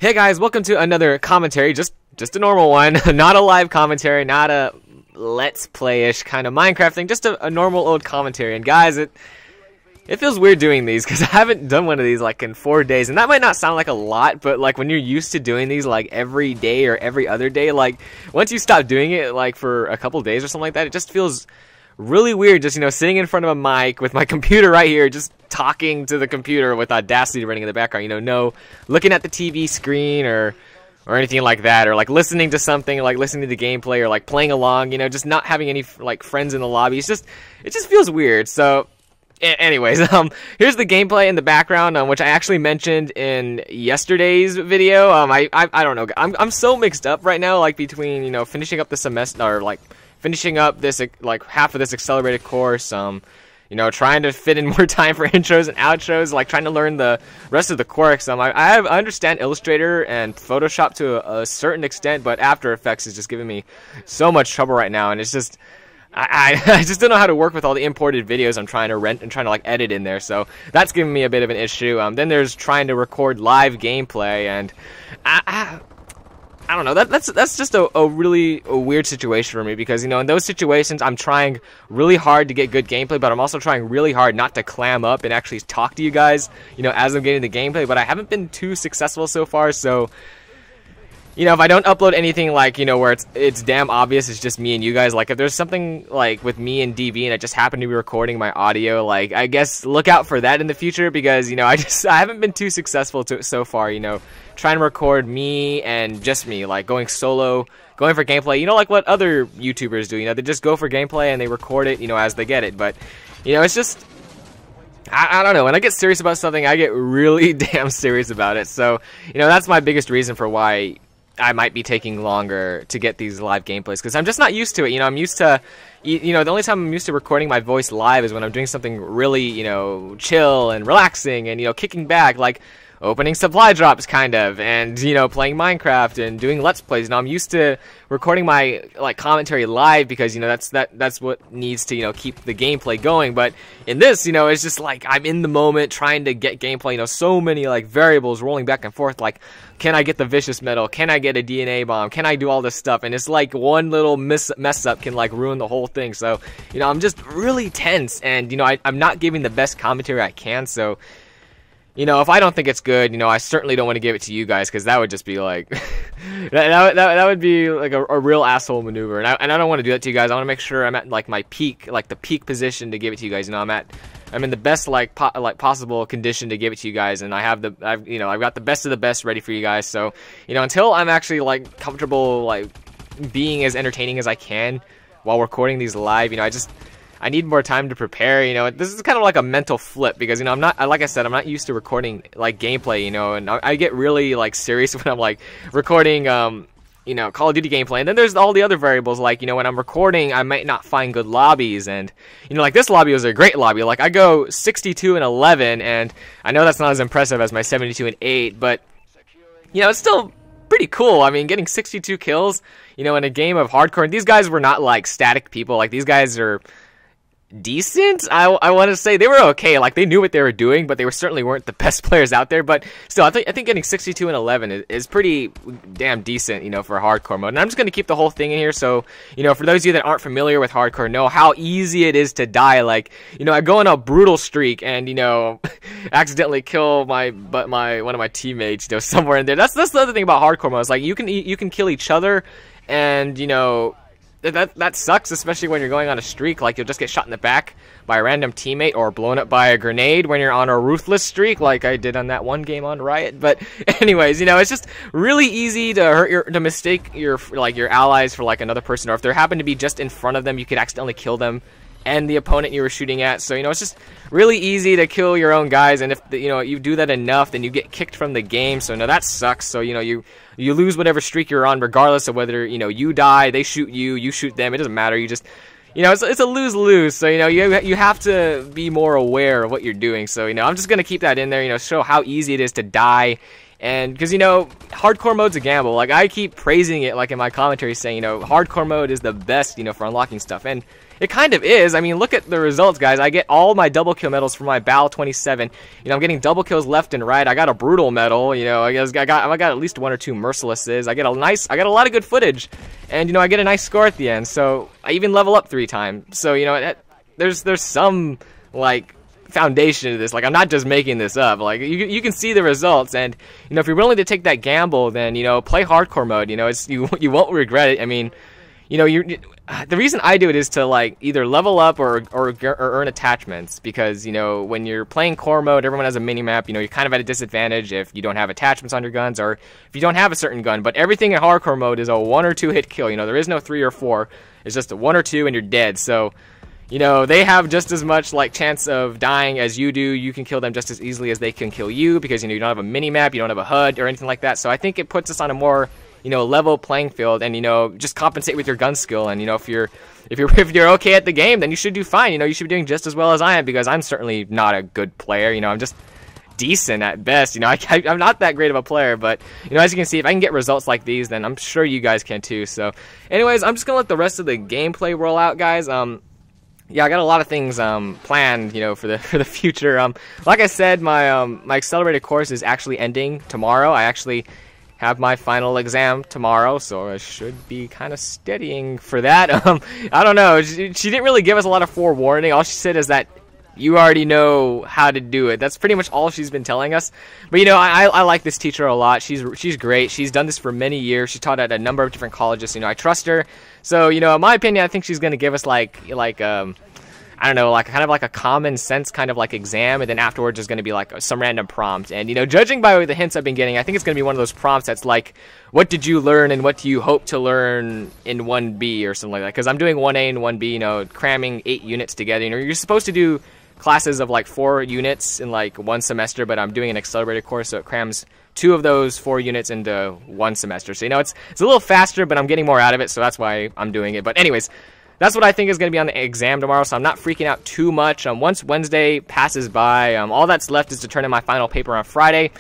Hey guys, welcome to another commentary, just a normal one, not a live commentary, not a let's play-ish kind of Minecraft thing, just a normal old commentary. And guys, it feels weird doing these because I haven't done one of these like in 4 days, and that might not sound like a lot, but like when you're used to doing these like every day or every other day, like once you stop doing it like for a couple days or something like that, it just feels really weird, just, you know, sitting in front of a mic with my computer right here, just talking to the computer with Audacity running in the background, you know, no looking at the TV screen or anything like that, or like listening to something, like listening to the gameplay, or like playing along, you know, just not having any like friends in the lobby. It just feels weird. So anyways, here's the gameplay in the background, which I actually mentioned in yesterday's video. I don't know, I'm so mixed up right now, like between, you know, finishing up the semester, or like finishing up this like half of this accelerated course, you know, trying to fit in more time for intros and outros, like trying to learn the rest of the quirks. I understand Illustrator and Photoshop to a certain extent, but After Effects is just giving me so much trouble right now, and it's just I just don't know how to work with all the imported videos I'm trying to rent and trying to like edit in there, so that's giving me a bit of an issue. Then there's trying to record live gameplay, and I don't know, that's just a really weird situation for me, because, you know, in those situations I'm trying really hard to get good gameplay, but I'm also trying really hard not to clam up and actually talk to you guys, you know, as I'm getting the gameplay, but I haven't been too successful so far. So, you know, if I don't upload anything like, you know, where it's damn obvious it's just me and you guys, like if there's something like with me and DV and I just happen to be recording my audio, like I guess look out for that in the future, because, you know, I haven't been too successful so far, you know, trying to record me and just me, like going solo, going for gameplay, you know, like what other YouTubers do, you know, they just go for gameplay and they record it, you know, as they get it. But, you know, it's just, I don't know, when I get serious about something, I get really damn serious about it. So, you know, that's my biggest reason for why I might be taking longer to get these live gameplays, because I'm just not used to it. You know, I'm used to, you know, the only time I'm used to recording my voice live is when I'm doing something really, you know, chill and relaxing and, you know, kicking back, like opening supply drops kind of, and, you know, playing Minecraft and doing Let's Plays. You know, I'm used to recording my like commentary live because, you know, that's what needs to, you know, keep the gameplay going. But in this, you know, it's just like I'm in the moment trying to get gameplay, you know, so many like variables rolling back and forth, like can I get the vicious metal, can I get a DNA bomb, can I do all this stuff, and it's like one little mess up can like ruin the whole thing. So, you know, I'm just really tense, and, you know, I'm not giving the best commentary I can. So, you know, if I don't think it's good, you know, I certainly don't want to give it to you guys, because that would just be like that would be like a real asshole maneuver, and I don't want to do that to you guys. I want to make sure I'm at like my peak, like the peak position to give it to you guys. You know, I'm in the best like possible condition to give it to you guys, and I've got the best of the best ready for you guys. So, you know, until I'm actually like comfortable like being as entertaining as I can while recording these live, you know, I need more time to prepare. You know, this is kind of like a mental flip, because, you know, like I said, I'm not used to recording like gameplay, you know, and I get really like serious when I'm like recording, you know, Call of Duty gameplay. And then there's all the other variables, like, you know, when I'm recording, I might not find good lobbies, and, you know, like this lobby was a great lobby. Like I go 62 and 11, and I know that's not as impressive as my 72 and 8, but, you know, it's still pretty cool. I mean, getting 62 kills, you know, in a game of hardcore. And these guys were not like static people. Like these guys are decent. I want to say they were okay, like they knew what they were doing, but they certainly weren't the best players out there. But still, I think getting 62 and 11 is pretty damn decent, you know, for hardcore mode. And I'm just going to keep the whole thing in here, so, you know, for those of you that aren't familiar with hardcore, know how easy it is to die. Like, you know, I go on a brutal streak and, you know, accidentally kill one of my teammates, you know, somewhere in there. That's the other thing about hardcore mode. It's like you can kill each other, and, you know, that sucks, especially when you're going on a streak. Like, you'll just get shot in the back by a random teammate, or blown up by a grenade when you're on a ruthless streak, like I did on that one game on Riot. But anyways, you know, it's just really easy to mistake your allies for like another person, or if they happen to be just in front of them, you could accidentally kill them and the opponent you were shooting at. So, you know, it's just really easy to kill your own guys, and if, you know, you do that enough, then you get kicked from the game. So, no, that sucks. So, you know, you lose whatever streak you're on, regardless of whether, you know, you die, they shoot you, you shoot them. It doesn't matter. You just, you know, it's a lose-lose. So, you know, you have to be more aware of what you're doing. So, you know, I'm just going to keep that in there, you know, show how easy it is to die And because, you know, hardcore mode's a gamble. Like, I keep praising it, like, in my commentary, saying, you know, hardcore mode is the best, you know, for unlocking stuff. And it kind of is. I mean, look at the results, guys. I get all my double kill medals for my Bal 27. You know, I'm getting double kills left and right. I got a brutal medal. You know, I got at least 1 or 2 mercilesses. I get a lot of good footage, and you know, I get a nice score at the end. So I even level up 3 times. So you know, there's some like foundation to this. Like, I'm not just making this up. Like, you can see the results, and you know, if you're willing to take that gamble, then you know, play hardcore mode. You know, you won't regret it. I mean, you know, the reason I do it is to like either level up or earn attachments, because you know, when you're playing core mode, everyone has a mini map. You know, you're kind of at a disadvantage if you don't have attachments on your guns, or if you don't have a certain gun. But everything in hardcore mode is a 1 or 2 hit kill. You know, there is no 3 or 4. It's just a 1 or 2 and you're dead. So you know, they have just as much like chance of dying as you do. You can kill them just as easily as they can kill you, because you know, you don't have a mini map, you don't have a HUD or anything like that. So I think it puts us on a more, you know, level playing field, and you know, just compensate with your gun skill. And you know, if you're okay at the game, then you should do fine. You know, you should be doing just as well as I am, because I'm certainly not a good player. You know, I'm just decent at best. You know, I'm not that great of a player, but you know, as you can see, if I can get results like these, then I'm sure you guys can too. So anyways, I'm just gonna let the rest of the gameplay roll out, guys. Yeah, I got a lot of things planned, you know, for the future. Like I said, my accelerated course is actually ending tomorrow. I actually have my final exam tomorrow, so I should be kind of studying for that. I don't know. She didn't really give us a lot of forewarning. All she said is that you already know how to do it. That's pretty much all she's been telling us. But you know, I like this teacher a lot. She's great. She's done this for many years. She taught at a number of different colleges. You know, I trust her. So you know, in my opinion, I think she's gonna give us like I don't know, like kind of like a common sense kind of like exam, and then afterwards there's going to be like some random prompt. And you know, judging by the hints I've been getting, I think it's going to be one of those prompts that's like, what did you learn and what do you hope to learn in 1B or something like that? Because I'm doing 1A and 1B, you know, cramming 8 units together. You know, you're supposed to do classes of like 4 units in like 1 semester, but I'm doing an accelerated course, so it crams 2 of those 4 units into 1 semester. So you know, it's a little faster, but I'm getting more out of it, so that's why I'm doing it. But anyways, that's what I think is going to be on the exam tomorrow, so I'm not freaking out too much. Once Wednesday passes by, all that's left is to turn in my final paper on Friday,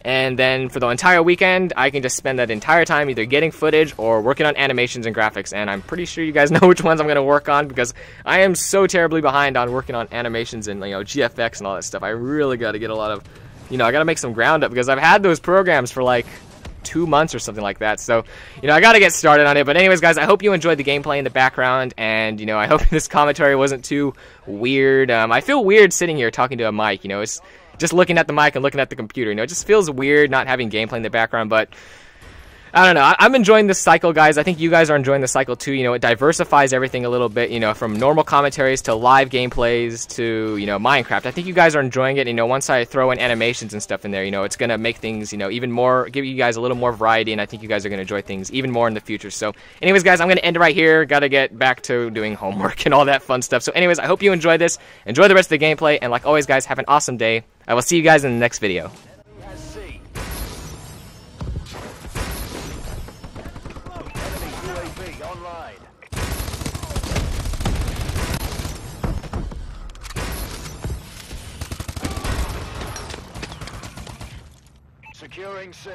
and then for the entire weekend, I can just spend that entire time either getting footage or working on animations and graphics. And I'm pretty sure you guys know which ones I'm going to work on, because I am so terribly behind on working on animations and, you know, GFX and all that stuff. I really got to get a lot of, you know, I got to make some ground up, because I've had those programs for like 2 months or something like that. So, you know, I got to get started on it. But anyways, guys, I hope you enjoyed the gameplay in the background, and, you know, I hope this commentary wasn't too weird. I feel weird sitting here talking to a mic, you know, it's just looking at the mic and looking at the computer, you know, it just feels weird not having gameplay in the background. But I don't know. I'm enjoying this cycle, guys. I think you guys are enjoying the cycle too. You know, it diversifies everything a little bit, you know, from normal commentaries to live gameplays to, you know, Minecraft. I think you guys are enjoying it. You know, once I throw in animations and stuff in there, you know, it's going to make things, you know, even more, give you guys a little more variety, and I think you guys are going to enjoy things even more in the future. So anyways, guys, I'm going to end it right here. Got to get back to doing homework and all that fun stuff. So anyways, I hope you enjoyed this. Enjoy the rest of the gameplay, and like always, guys, have an awesome day. I will see you guys in the next video. Securing C.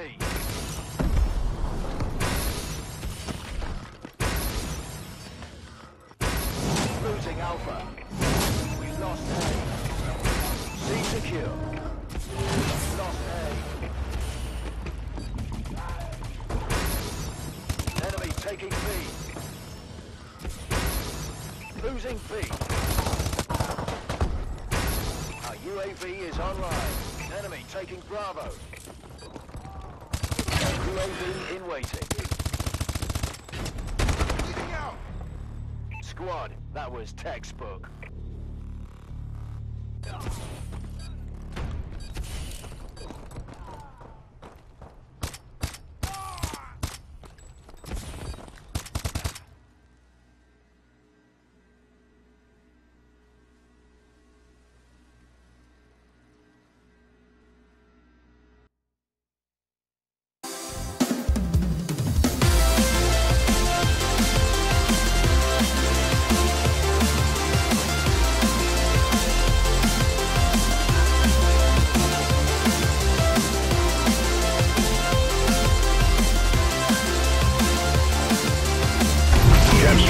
Losing Alpha. We lost A. C secure. Lost A. Enemy taking B. Losing B. Our UAV is online. Enemy taking Bravo. UAV in waiting. Squad, that was textbook.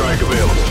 strike available.